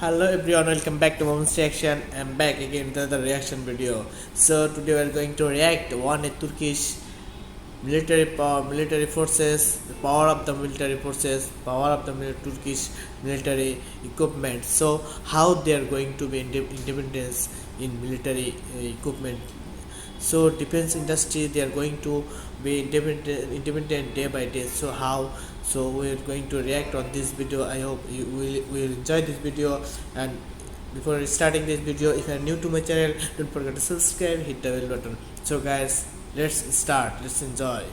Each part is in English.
Hello everyone, welcome back to MAMUN'S reaction. I'm back again with another reaction video. So today we are going to react on a Turkish military forces, the power of the military forces, power of the Turkish military equipment. So how they are going to be independence in military equipment. So defense industry they are going to be independent day by day. So how? So we are going to react on this video. I hope you will enjoy this video. And before starting this video, if you are new to my channel, don't forget to subscribe, hit the bell button. So guys, let's start. Let's enjoy.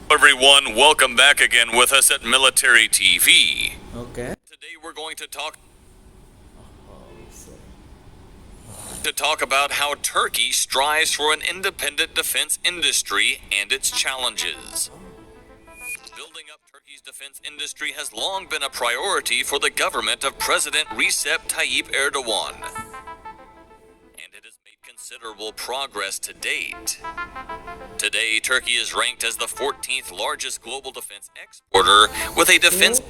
Hello everyone, welcome back again with us at Military TV. Okay. Today we're going to talk about how Turkey strives for an independent defense industry and its challenges. Building up Turkey's defense industry has long been a priority for the government of President Recep Tayyip Erdogan, and it has made considerable progress to date. Today, Turkey is ranked as the 14th largest global defense exporter with a defense.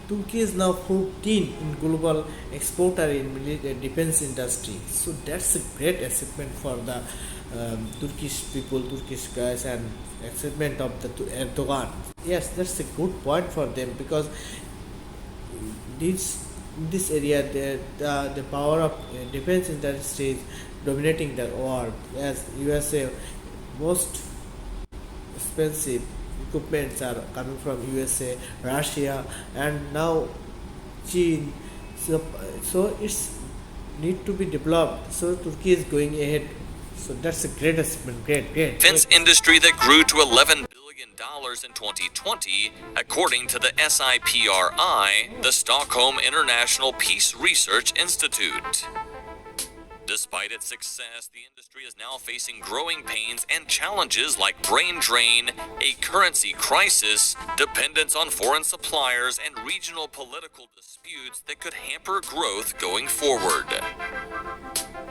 Turkey is now 14 in global exporter in defense industry. So that's a great achievement for the Turkish people, Turkish guys, and achievement of the Erdogan. Yes, that's a good point for them because this area the power of defense industry is dominating the world. As USA, most expensive equipments are coming from USA, Russia, and now China. So it's need to be developed. So Turkey is going ahead. So that's a great achievement. Great. Defense industry that grew to $11 billion in 2020, according to the SIPRI, the Stockholm International Peace Research Institute. Despite its success, the industry is now facing growing pains and challenges like brain drain, a currency crisis, dependence on foreign suppliers, and regional political disputes that could hamper growth going forward.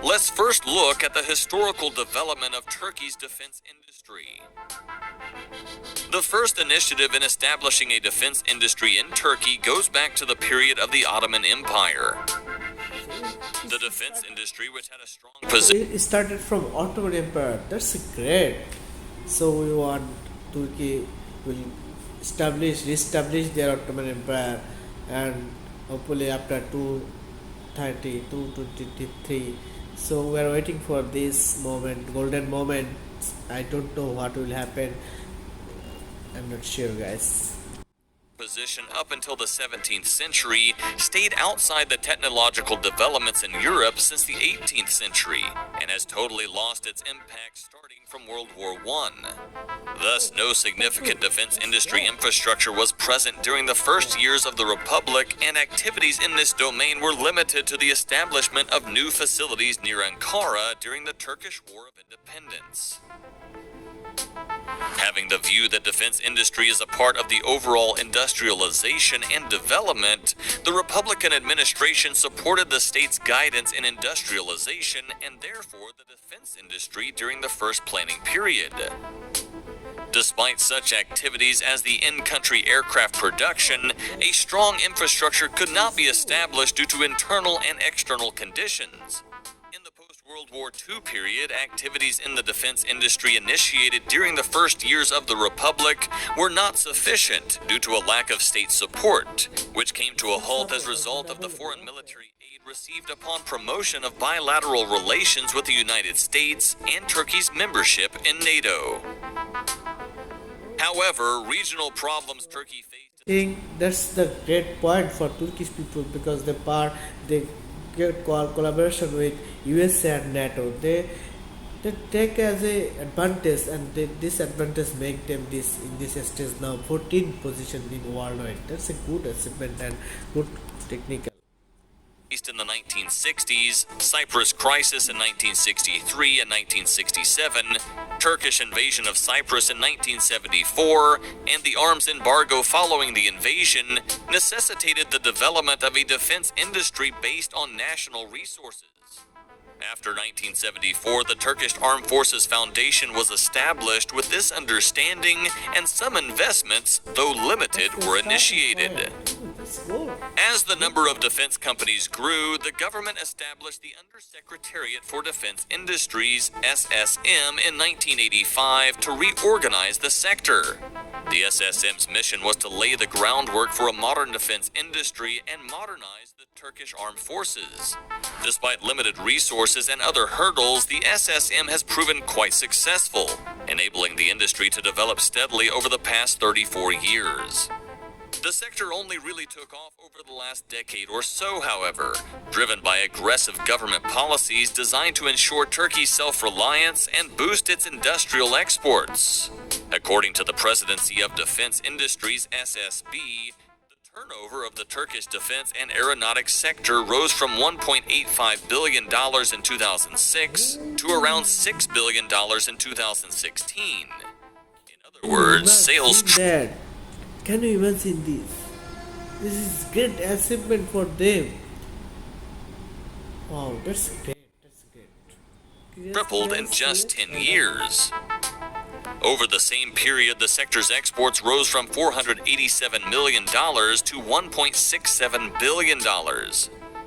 Let's first look at the historical development of Turkey's defense industry. The first initiative in establishing a defense industry in Turkey goes back to the period of the Ottoman Empire. The defense industry, which had a strong position, it started from Ottoman Empire. That's great. So we want Turkey will reestablish their Ottoman Empire, and hopefully after 230, 223. So we are waiting for this moment, golden moment. I don't know what will happen. I'm not sure, guys. Position up until the 17th century stayed outside the technological developments in Europe since the 18th century and has totally lost its impact starting from World War I. Thus, no significant defense industry infrastructure was present during the first years of the Republic, and activities in this domain were limited to the establishment of new facilities near Ankara during the Turkish War of Independence. Having the view that defense industry is a part of the overall industrialization and development, the Republican administration supported the state's guidance in industrialization and therefore the defense industry during the first planning period. Despite such activities as the in-country aircraft production, a strong infrastructure could not be established due to internal and external conditions. World War II period, activities in the defense industry initiated during the first years of the Republic were not sufficient due to a lack of state support, which came to a halt as a result of the foreign military aid received upon promotion of bilateral relations with the United States and Turkey's membership in NATO. However, regional problems Turkey faced. I think that's the great point for Turkish people because they get collaboration with USA and NATO. They take as a advantage, and this advantage make them in this stage now 14th position in worldwide. That's a good achievement and good technical. In the 1960s, Cyprus crisis in 1963 and 1967, Turkish invasion of Cyprus in 1974, and the arms embargo following the invasion necessitated the development of a defense industry based on national resources. After 1974, the Turkish Armed Forces Foundation was established with this understanding, and some investments, though limited, were initiated. Let's go. As the number of defense companies grew, the government established the Undersecretariat for Defense Industries, SSM, in 1985 to reorganize the sector. The SSM's mission was to lay the groundwork for a modern defense industry and modernize the Turkish armed forces. Despite limited resources and other hurdles, the SSM has proven quite successful, enabling the industry to develop steadily over the past 34 years. The sector only really took off over the last decade or so, however, driven by aggressive government policies designed to ensure Turkey's self-reliance and boost its industrial exports. According to the Presidency of Defense Industries, SSB, the turnover of the Turkish defense and aeronautics sector rose from $1.85 billion in 2006 to around $6 billion in 2016. In other words, sales... Can you imagine this? This is great achievement for them. Wow, that's great. That's great. Tripled in just 10 years. Over the same period, the sector's exports rose from $487 million to $1.67 billion.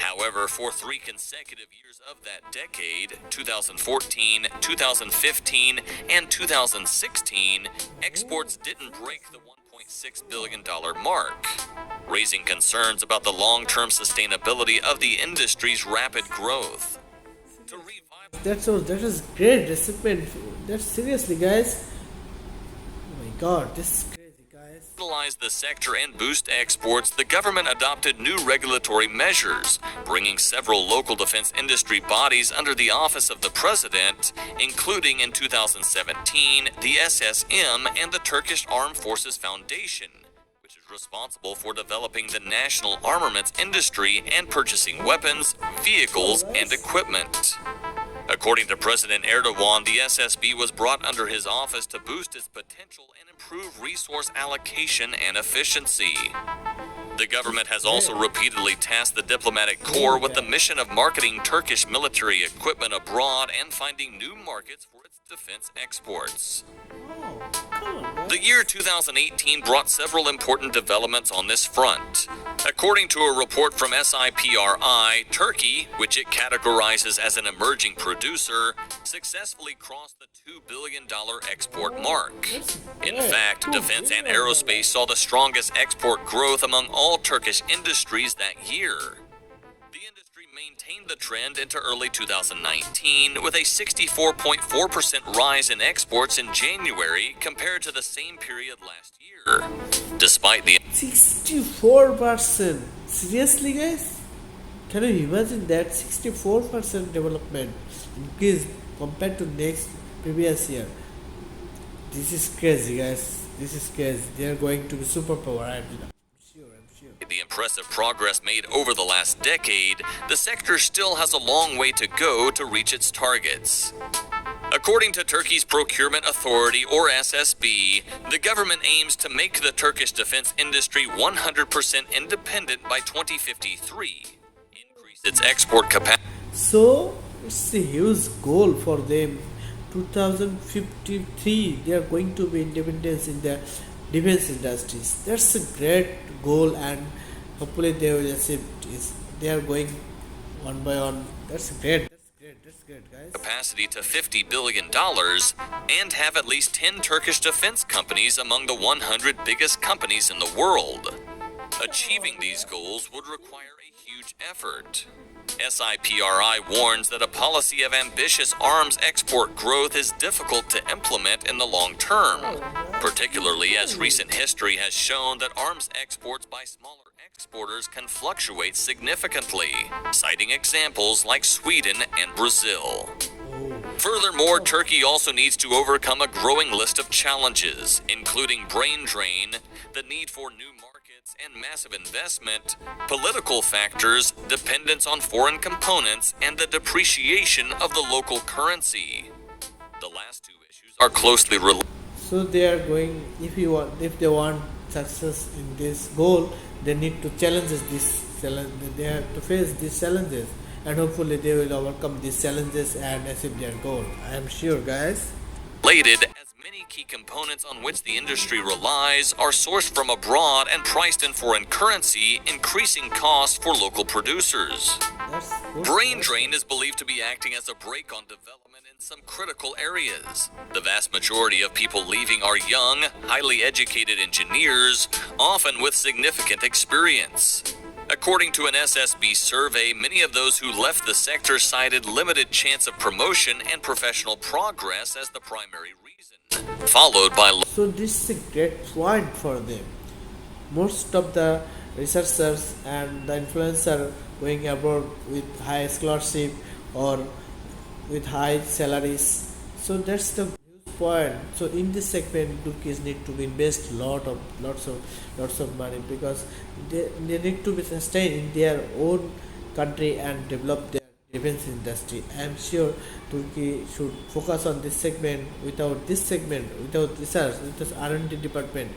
However, for 3 consecutive years of that decade, 2014, 2015, and 2016, exports didn't break the $1.6 billion mark, raising concerns about the long-term sustainability of the industry's rapid growth. To revive that is great achievement. That's seriously, guys. Oh my God, this is crazy, guys. Stabilize the sector and boost exports, the government adopted new regulatory measures, bringing several local defense industry bodies under the office of the president, including in 2017 the SSM and the Turkish Armed Forces Foundation, which is responsible for developing the national armaments industry and purchasing weapons, vehicles, and equipment. According to President Erdogan, the SSB was brought under his office to boost its potential and improve resource allocation and efficiency. The government has also repeatedly tasked the diplomatic corps with the mission of marketing Turkish military equipment abroad and finding new markets for its defense exports. The year 2018 brought several important developments on this front. According to a report from SIPRI, Turkey, which it categorizes as an emerging producer, successfully crossed the $2 billion export mark. In fact, defense and aerospace saw the strongest export growth among all Turkish industries that year. The industry maintained the trend into early 2019 with a 64.4% rise in exports in January compared to the same period last year. Despite the 64%. Seriously, guys? Can you imagine that 64% development increase compared to previous year? This is crazy, guys. This is crazy. They are going to be superpower. I'm sure. The impressive progress made over the last decade, the sector still has a long way to go to reach its targets. According to Turkey's Procurement Authority, or SSB, the government aims to make the Turkish defense industry 100% independent by 2053, increase its export capacity. So, it's a huge goal for them. 2053, they are going to be independent in the defense industries. That's a great goal, and hopefully they will achieve this. They are going one by one. That's great. That's great, guys. Capacity to $50 billion and have at least 10 Turkish defense companies among the 100 biggest companies in the world. Achieving these goals would require a huge effort. SIPRI warns that a policy of ambitious arms export growth is difficult to implement in the long term, particularly as recent history has shown that arms exports by smaller exporters can fluctuate significantly, citing examples like Sweden and Brazil. Furthermore, Turkey also needs to overcome a growing list of challenges, including brain drain, the need for new markets and massive investment, political factors, dependence on foreign components, and the depreciation of the local currency. The last two issues are closely related. So they are going, if they want success in this goal, they need to challenge this challenge. They have to face these challenges, and hopefully they will overcome these challenges and achieve their goal. I am sure, guys. Related, as many key components on which the industry relies are sourced from abroad and priced in foreign currency, increasing costs for local producers. That's good. Brain drain is believed to be acting as a brake on development in some critical areas. The vast majority of people leaving are young, highly educated engineers, often with significant experience. According to an SSB survey, many of those who left the sector cited limited chance of promotion and professional progress as the primary reason, followed by So this is a great point for them. Most of the researchers and the influencer going abroad with high scholarship or with high salaries. So that's the huge point. So in this segment, Turkeys need to invest lots of money because they need to be sustained in their own country and develop their defense industry. I am sure Turkey should focus on this segment. Without this segment, without research, without R&D department,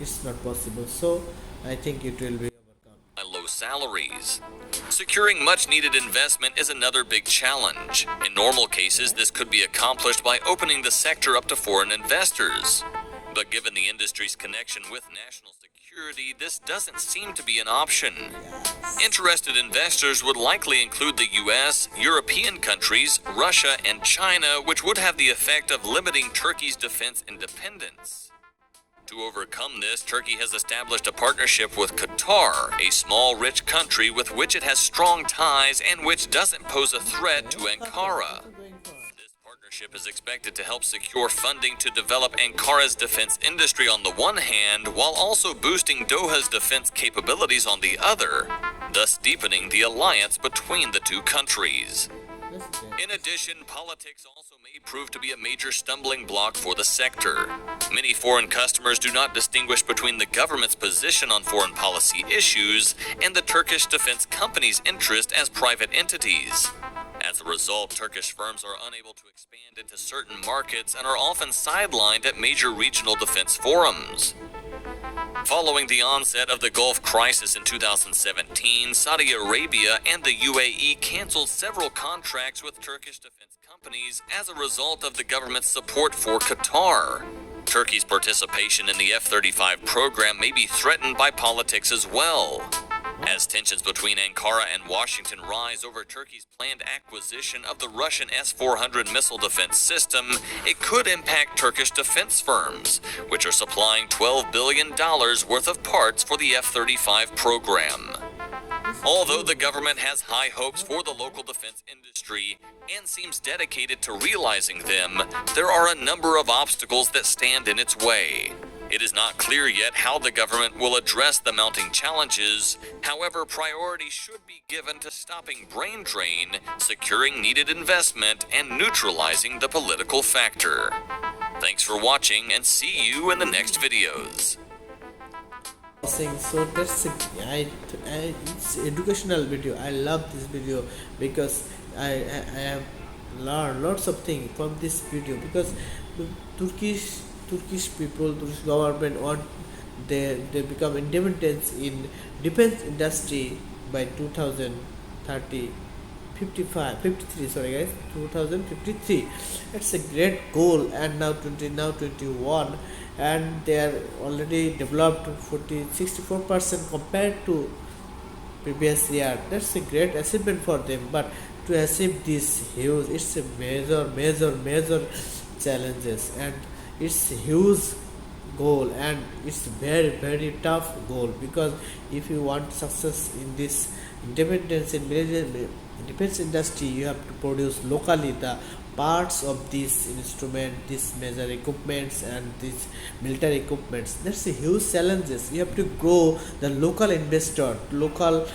it's not possible. So I think it will be overcome. low salaries. Securing much needed investment is another big challenge. In normal cases, this could be accomplished by opening the sector up to foreign investors. But given the industry's connection with national security, this doesn't seem to be an option. Interested investors would likely include the US, European countries, Russia, and China, which would have the effect of limiting Turkey's defense independence. To overcome this, Turkey has established a partnership with Qatar, a small, rich country with which it has strong ties and which doesn't pose a threat to Ankara. This partnership is expected to help secure funding to develop Ankara's defense industry on the one hand, while also boosting Doha's defense capabilities on the other, thus deepening the alliance between the two countries. In addition, politics also may prove to be a major stumbling block for the sector. Many foreign customers do not distinguish between the government's position on foreign policy issues and the Turkish defense company's interest as private entities. As a result, Turkish firms are unable to expand into certain markets and are often sidelined at major regional defense forums. Following the onset of the Gulf crisis in 2017, Saudi Arabia and the UAE canceled several contracts with Turkish defense companies as a result of the government's support for Qatar. Turkey's participation in the F-35 program may be threatened by politics as well. As tensions between Ankara and Washington rise over Turkey's planned acquisition of the Russian S-400 missile defense system, it could impact Turkish defense firms, which are supplying $12 billion worth of parts for the F-35 program. Although the government has high hopes for the local defense industry and seems dedicated to realizing them, there are a number of obstacles that stand in its way. It is not clear yet how the government will address the mounting challenges. However, priority should be given to stopping brain drain, securing needed investment, and neutralizing the political factor. Thanks for watching, and see you in the next videos. So that's it's educational video. I love this video because I have learned lots of things from this video because the Turkish people, Turkish government want they become independence in defense industry by 2030 53, sorry guys, 2053. It's a great goal, and now 21, and they are already developed 64% compared to previous year. That's a great achievement for them, but to achieve this huge, it's a major challenges, and it's a huge goal, and it's very tough goal, because if you want success in this independence in defense industry, you have to produce locally the parts of this instrument, these major equipments, and these military equipments. That's a huge challenges. You have to grow the local investor, local